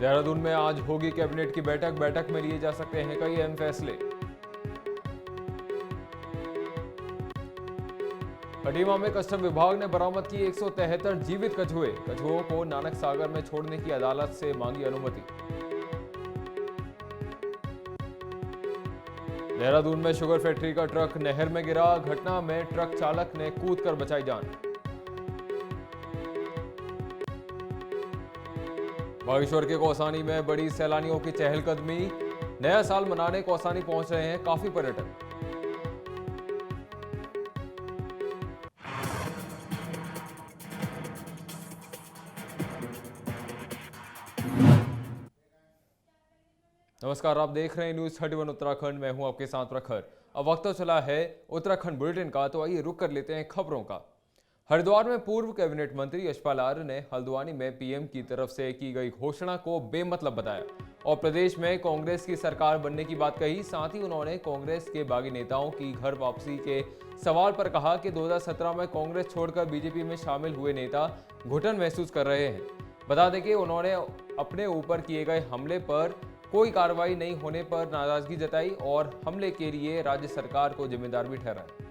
देहरादून में आज होगी कैबिनेट की बैठक में लिए जा सकते हैं कई अहम फैसले। खटीमा में कस्टम विभाग ने बरामद की 173 जीवित कछुए। कछुओं को नानक सागर में छोड़ने की अदालत से मांगी अनुमति। देहरादून में शुगर फैक्ट्री का ट्रक नहर में गिरा। घटना में ट्रक चालक ने कूदकर बचाई जान। बागेश्वर के कौसानी में बड़ी सैलानियों की चहलकदमी। नया साल मनाने कौसानी पहुंच रहे हैं काफी पर्यटक। नमस्कार, आप देख रहे हैं न्यूज 31 उत्तराखंड। मैं हूं आपके साथ प्रखर। अब वक्त तो चला है उत्तराखंड बुलेटिन का, तो आइए रुक कर लेते हैं खबरों का। हरिद्वार में पूर्व कैबिनेट मंत्री यशपाल आर्य ने हल्द्वानी में पीएम की तरफ से की गई घोषणा को बेमतलब बताया और प्रदेश में कांग्रेस की सरकार बनने की बात कही। साथ ही उन्होंने कांग्रेस के बागी नेताओं की घर वापसी के सवाल पर कहा कि 2017 में कांग्रेस छोड़कर बीजेपी में शामिल हुए नेता घुटन महसूस कर रहे हैं। बता दें कि उन्होंने अपने ऊपर किए गए हमले पर कोई कार्रवाई नहीं होने पर नाराजगी जताई और हमले के लिए राज्य सरकार को जिम्मेदार भी ठहराया।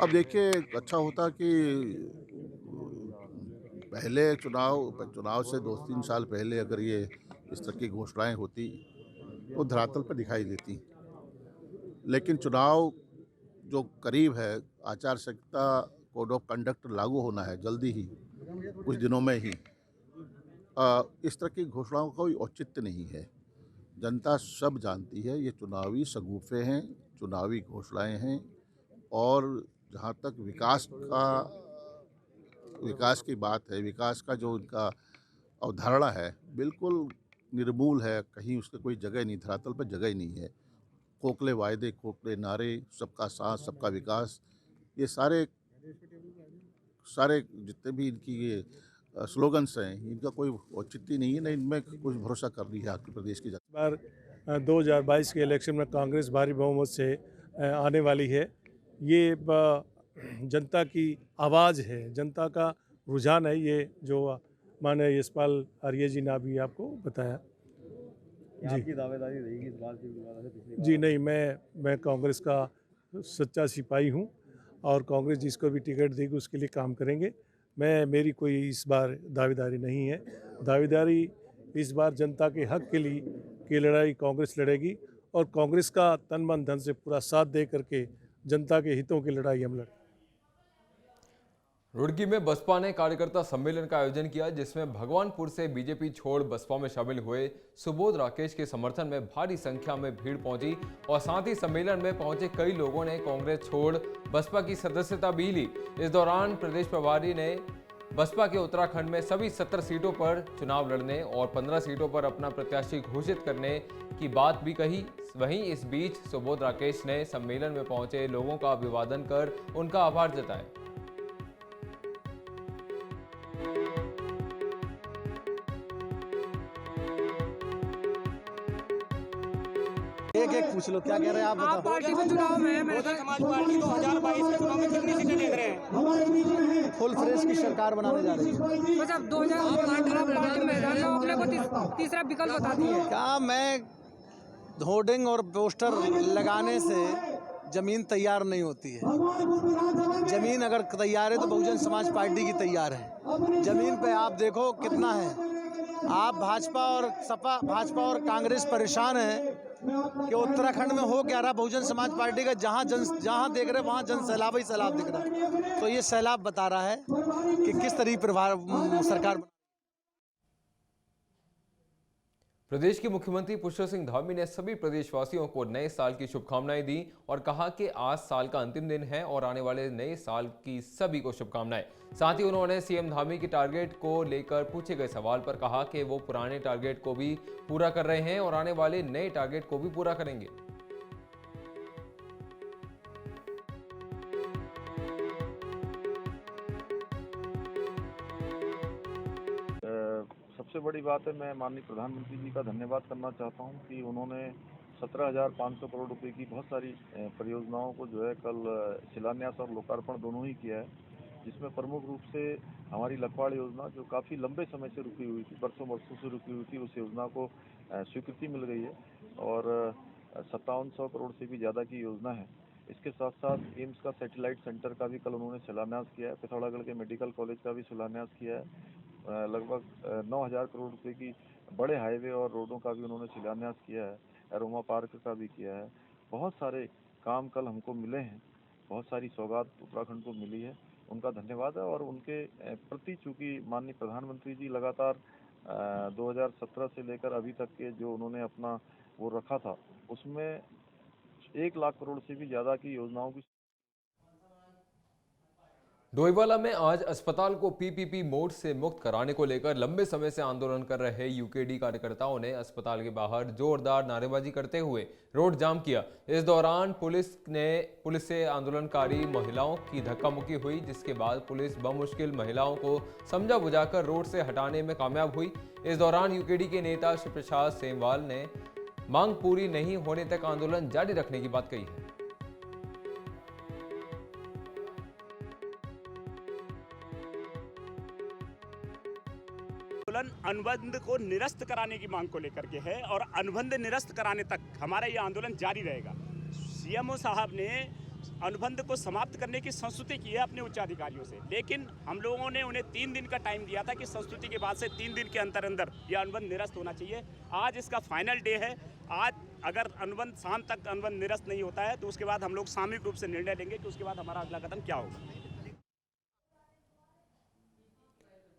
अब देखिए, अच्छा होता कि पहले चुनाव से 2-3 साल पहले अगर ये इस तरह की घोषणाएं होती तो धरातल पर दिखाई देती। लेकिन चुनाव जो करीब है, आचार संहिता कोड ऑफ कंडक्ट लागू होना है जल्दी ही, कुछ दिनों में ही। इस तरह की घोषणाओं का कोई औचित्य नहीं है। जनता सब जानती है ये चुनावी शगुफे हैं, चुनावी घोषणाएं हैं। और जहाँ तक विकास की बात है, विकास का जो उनका अवधारणा है बिल्कुल निर्मूल है। कहीं उसकी कोई जगह नहीं, धरातल पर जगह ही नहीं है। खोखले वायदे, खोखले नारे, सबका साथ सबका विकास, ये सारे सारे जितने भी इनकी ये स्लोगन्स हैं, इनका कोई औचित्य नहीं है, न इनमें कुछ भरोसा कर रही है आपके प्रदेश की जनता। बार 2022 के इलेक्शन में कांग्रेस भारी बहुमत से आने वाली है। ये जनता की आवाज़ है, जनता का रुझान है, ये जो माननीय यशपाल आर्य जी ने अभी आपको बताया। जी, आपकी दावेदारी रहेगी इस बार की दोबारा से पिछली बार? जी नहीं, मैं कांग्रेस का सच्चा सिपाही हूँ और कांग्रेस जिसको भी टिकट देगी उसके लिए काम करेंगे। मेरी कोई इस बार दावेदारी नहीं है। दावेदारी इस बार जनता के हक के लिए की लड़ाई कांग्रेस लड़ेगी और कांग्रेस का तन मन धन से पूरा साथ दे करके जनता के हितों की लड़ाई हम लड़ेंगे। रुड़की में बसपा ने कार्यकर्ता सम्मेलन का आयोजन किया, जिसमें भगवानपुर से बीजेपी छोड़ बसपा में शामिल हुए सुबोध राकेश के समर्थन में भारी संख्या में भीड़ पहुंची और साथ ही सम्मेलन में पहुंचे कई लोगों ने कांग्रेस छोड़ बसपा की सदस्यता भी ली। इस दौरान प्रदेश प्रभारी ने बसपा के उत्तराखंड में सभी 17 सीटों पर चुनाव लड़ने और 15 सीटों पर अपना प्रत्याशी घोषित करने की बात भी कही। वहीं इस बीच सुबोध राकेश ने सम्मेलन में पहुंचे लोगों का अभिवादन कर उनका आभार जताया। एक पूछ लो, क्या कह रहे हैं आप? आप पार्टी के चुनाव में बहुजन समाज पार्टी 2022 के चुनाव में कितनी सीटें देख रहे हैं? फुल फ्रेश की सरकार बनाने जा रही है। बस अब 2018 पार्टी में रहना अपने को तीसरा विकल्प बताती है। क्या मैं होर्डिंग और पोस्टर लगाने से जमीन तैयार नहीं होती है। जमीन अगर तैयार है तो बहुजन समाज पार्टी की तैयार है। जमीन पे आप देखो कितना है। आप भाजपा और कांग्रेस परेशान है कि उत्तराखंड में हो क्या रहा। बहुजन समाज पार्टी का जहां देख रहे वहां जन सैलाब ही सैलाब दिख रहा है। तो ये सैलाब बता रहा है कि किस तरीके सरकार। प्रदेश के मुख्यमंत्री पुष्कर सिंह धामी ने सभी प्रदेशवासियों को नए साल की शुभकामनाएं दी और कहा कि आज साल का अंतिम दिन है और आने वाले नए साल की सभी को शुभकामनाएं। साथ ही उन्होंने सीएम धामी के टारगेट को लेकर पूछे गए सवाल पर कहा कि वो पुराने टारगेट को भी पूरा कर रहे हैं और आने वाले नए टारगेट को भी पूरा करेंगे। सबसे बड़ी बात है, मैं माननीय प्रधानमंत्री जी का धन्यवाद करना चाहता हूं कि उन्होंने 17,500 करोड़ रुपए की बहुत सारी परियोजनाओं को जो है कल शिलान्यास और लोकार्पण दोनों ही किया है। जिसमें प्रमुख रूप से हमारी लखवाड़ योजना जो काफ़ी लंबे समय से रुकी हुई थी, बरसों बरसों से रुकी हुई थी, उस योजना को स्वीकृति मिल गई है और 5700 करोड़ से भी ज़्यादा की योजना है। इसके साथ साथ एम्स का सैटेलाइट सेंटर का भी कल उन्होंने शिलान्यास किया है, पिथौरागढ़ के मेडिकल कॉलेज का भी शिलान्यास किया है, लगभग 9000 करोड़ रुपए की बड़े हाईवे और रोडों का भी उन्होंने शिलान्यास किया है, एरोमा पार्क का भी किया है। बहुत सारे काम कल हमको मिले हैं, बहुत सारी सौगात उत्तराखंड को मिली है, उनका धन्यवाद है। और उनके प्रति चूँकि माननीय प्रधानमंत्री जी लगातार 2017 से लेकर अभी तक के जो उन्होंने अपना वो रखा था, उसमें 1 लाख करोड़ से भी ज़्यादा की योजनाओं की डोईवाला में आज अस्पताल को पीपीपी मोड से मुक्त कराने को लेकर लंबे समय से आंदोलन कर रहे यूकेडी कार्यकर्ताओं ने अस्पताल के बाहर जोरदार नारेबाजी करते हुए रोड जाम किया। इस दौरान पुलिस से आंदोलनकारी महिलाओं की धक्का मुक्की हुई, जिसके बाद पुलिस बमुश्किल महिलाओं को समझा बुझाकर रोड से हटाने में कामयाब हुई। इस दौरान यूकेडी के नेता श्री प्रसाद सेमवाल ने मांग पूरी नहीं होने तक आंदोलन जारी रखने की बात कही है। आंदोलन अनुबंध को निरस्त कराने की मांग को लेकर के है और अनुबंध निरस्त कराने तक हमारा ये आंदोलन जारी रहेगा। सीएमओ साहब ने अनुबंध को समाप्त करने की संस्तुति की है अपने उच्चाधिकारियों से, लेकिन हम लोगों ने उन्हें 3 दिन का टाइम दिया था कि संस्तुति के बाद से 3 दिन के अंदर अंदर यह अनुबंध निरस्त होना चाहिए। आज इसका फाइनल डे है। आज अगर अनुबंध शाम तक अनुबंध निरस्त नहीं होता है तो उसके बाद हम लोग सामूहिक रूप से निर्णय लेंगे कि उसके बाद हमारा अगला कदम क्या होगा।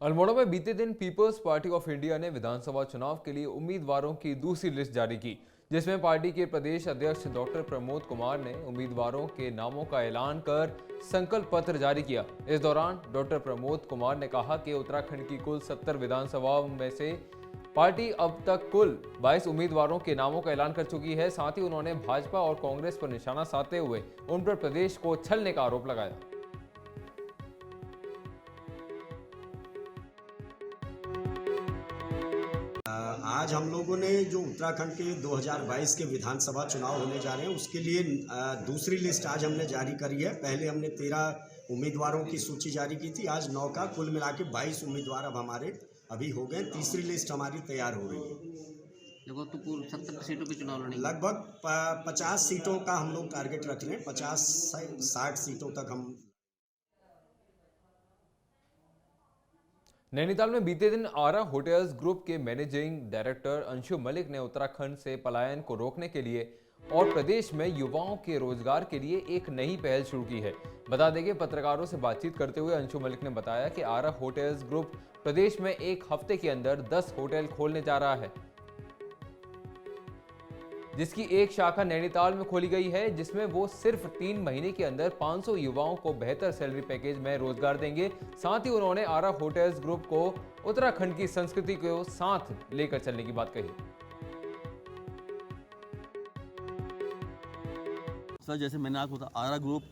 अल्मोड़ा में बीते दिन पीपल्स पार्टी ऑफ इंडिया ने विधानसभा चुनाव के लिए उम्मीदवारों की दूसरी लिस्ट जारी की, जिसमें पार्टी के प्रदेश अध्यक्ष डॉक्टर प्रमोद कुमार ने उम्मीदवारों के नामों का ऐलान कर संकल्प पत्र जारी किया। इस दौरान डॉक्टर प्रमोद कुमार ने कहा कि उत्तराखंड की कुल 70 विधानसभाओं में से पार्टी अब तक कुल 22 उम्मीदवारों के नामों का ऐलान कर चुकी है। साथ ही उन्होंने भाजपा और कांग्रेस पर निशाना साधते हुए उन पर प्रदेश को छलने का आरोप लगाया। आज हम लोगों ने जो उत्तराखंड के 2022 के विधानसभा चुनाव होने जा रहे हैं उसके लिए दूसरी लिस्ट आज हमने जारी करी है। पहले हमने 13 उम्मीदवारों की सूची जारी की थी, आज 9 का कुल मिला के 22 उम्मीदवार अब हमारे अभी हो गए। तीसरी लिस्ट हमारी तैयार हो रही है। लगभग तो पूर्व 70 सीटों पे चुनाव लड़ेंगे। लगभग 50 सीटों का हम लोग टारगेट रख रहे हैं, 50-60 सीटों तक हम। नैनीताल में बीते दिन आरा होटल्स ग्रुप के मैनेजिंग डायरेक्टर अंशु मलिक ने उत्तराखंड से पलायन को रोकने के लिए और प्रदेश में युवाओं के रोजगार के लिए एक नई पहल शुरू की है। बता दें कि पत्रकारों से बातचीत करते हुए अंशु मलिक ने बताया कि आरा होटल्स ग्रुप प्रदेश में एक हफ्ते के अंदर 10 होटल खोलने जा रहा है, जिसकी एक शाखा नैनीताल में खोली गई है, जिसमें वो सिर्फ 3 महीने के अंदर 500 युवाओं को बेहतर सैलरी पैकेज में रोजगार देंगे। साथ ही उन्होंने आरा होटल्स ग्रुप को उत्तराखंड की संस्कृति को साथ लेकर चलने की बात कही। सर, जैसे मैंने आपको बताया, आरा ग्रुप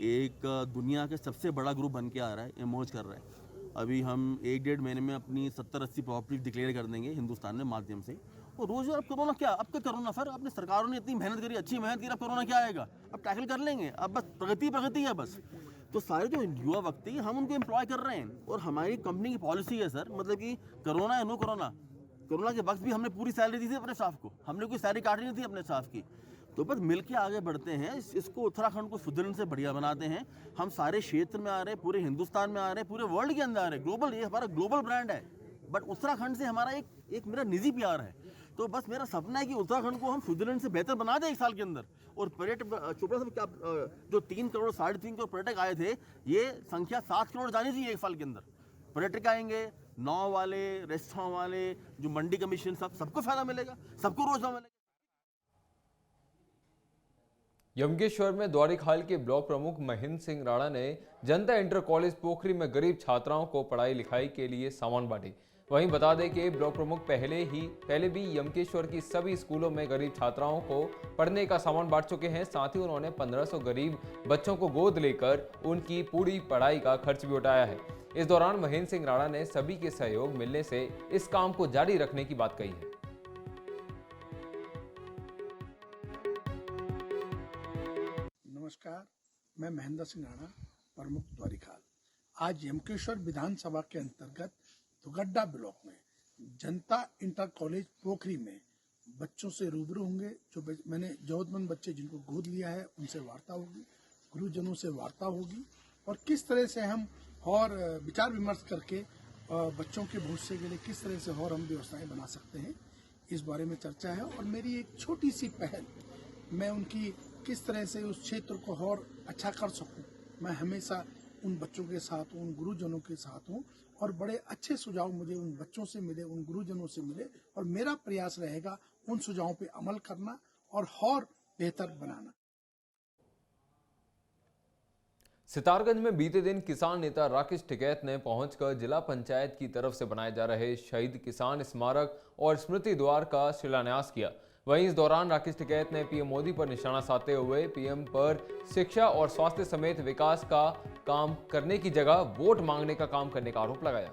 एक दुनिया के सबसे बड़ा ग्रुप बन के आ रहा है, इमर्ज कर रहा है। अभी हम 1-1.5 महीने में अपनी 70-80 प्रॉपर्टी डिक्लेयर कर देंगे हिंदुस्तान में माध्यम से। और रोजगार, अब कोरोना क्या, अब क्या कोरोना सर, अपने सरकारों ने इतनी मेहनत करी, अच्छी मेहनत करी, अब कोरोना क्या आएगा, अब टैकल कर लेंगे, अब बस प्रगति है बस। तो सारे जो युवा व्यक्ति हम उनको एम्प्लॉय कर रहे हैं और हमारी कंपनी की पॉलिसी है सर, मतलब कि कोरोना है नो कोरोना। कोरोना के वक्त भी हमने पूरी सैलरी दी थी अपने स्टाफ को, हमने कोई सैलरी काटी नहीं थी अपने स्टाफ की। तो बस मिल के आगे बढ़ते हैं, इसको उत्तराखंड को सुदृढ़ से बढ़िया बनाते हैं। हम सारे क्षेत्र में आ रहे हैं, पूरे हिंदुस्तान में आ रहे हैं, पूरे वर्ल्ड के अंदर आ रहे हैं, ग्लोबल, ये हमारा ग्लोबल ब्रांड है। बट उत्तराखंड से हमारा एक मेरा निजी प्यार है। तो बस मेरा सपना है कि उत्तराखंड को हम स्विट्जरलैंड से बेहतर बना दें 1 साल के अंदर। और पर्यटक चोपड़ा साहब, क्या जो 3 करोड़ 3.5 करोड़ पर्यटक आए थे, ये संख्या 7 करोड़ जानी चाहिए 1 साल के अंदर। पर्यटक आएंगे, नाव वाले, रेस्टोरेंट वाले, जो मंडी कमीशन, सबको फायदा मिलेगा, सबको रोजगार मिलेगा। यमकेश्वर में द्वारिखाल के ब्लॉक प्रमुख महेंद्र सिंह राणा ने जनता इंटर कॉलेज पोखरी में गरीब छात्राओं को पढ़ाई लिखाई के लिए सामान बांटे। वहीं बता दें कि ब्लॉक प्रमुख पहले भी यमकेश्वर की सभी स्कूलों में गरीब छात्राओं को पढ़ने का सामान बांट चुके हैं। साथ ही उन्होंने 1500 गरीब बच्चों को गोद लेकर उनकी पूरी पढ़ाई का खर्च भी उठाया है। इस दौरान महेंद्र सिंह राणा ने सभी के सहयोग मिलने से इस काम को जारी रखने की बात कही है। नमस्कार, मैं महेंद्र सिंह राणा, प्रमुख द्वारिखाल। आज यमकेश्वर विधानसभा के अंतर्गत दुगड्डा ब्लॉक में जनता इंटर कॉलेज पोखरी में बच्चों से रूबरू होंगे। जो मैंने जरूरतमंद बच्चे जिनको गोद लिया है उनसे वार्ता होगी, गुरुजनों से वार्ता होगी और किस तरह से हम और विचार विमर्श करके बच्चों के भविष्य के लिए किस तरह से और हम व्यवस्थाएं बना सकते हैं, इस बारे में चर्चा है। और मेरी एक छोटी सी पहल, मैं उनकी किस तरह से उस क्षेत्र को और अच्छा कर सकूं, मैं हमेशा उन बच्चों के साथ हूं, उन गुरुजनों के साथ हूं और बड़े अच्छे सुझाव मुझे उन बच्चों से मिले, उन गुरुजनों से मिले और मेरा प्रयास रहेगा उन सुझावों पे अमल करना और बेहतर बनाना। सितारगंज में बीते दिन किसान नेता राकेश टिकैत ने पहुंचकर जिला पंचायत की तरफ से बनाए जा रहे शहीद किसान स्मारक और स्मृति द्वार का शिलान्यास किया। वहीं इस दौरान राकेश टिकैत ने पीएम मोदी पर निशाना साधते हुए पीएम पर शिक्षा और स्वास्थ्य समेत विकास का काम करने की जगह वोट मांगने का काम करने का आरोप लगाया।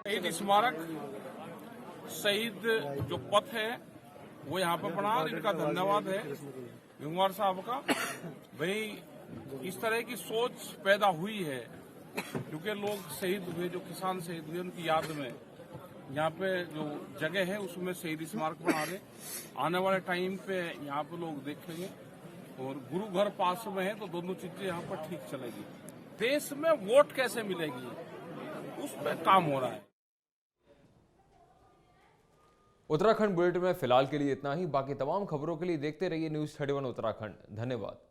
शहीद स्मारक, शहीद जो पथ है वो यहाँ पर बना और इनका धन्यवाद है गंगवार साहब का। वही इस तरह की सोच पैदा हुई है क्योंकि लोग शहीद हुए, जो किसान शहीद हुए उनकी याद में यहाँ पे जो जगह है उसमें शहीद स्मारक बना रहे। आने वाले टाइम पे यहाँ पे लोग देखेंगे और गुरु घर पास में है तो दोनों चीजें यहाँ पर ठीक चलेगी। देश में वोट कैसे मिलेगी उस पर काम हो रहा है। उत्तराखंड बुलेटिन में फिलहाल के लिए इतना ही। बाकी तमाम खबरों के लिए देखते रहिए न्यूज़ 31 उत्तराखंड। धन्यवाद।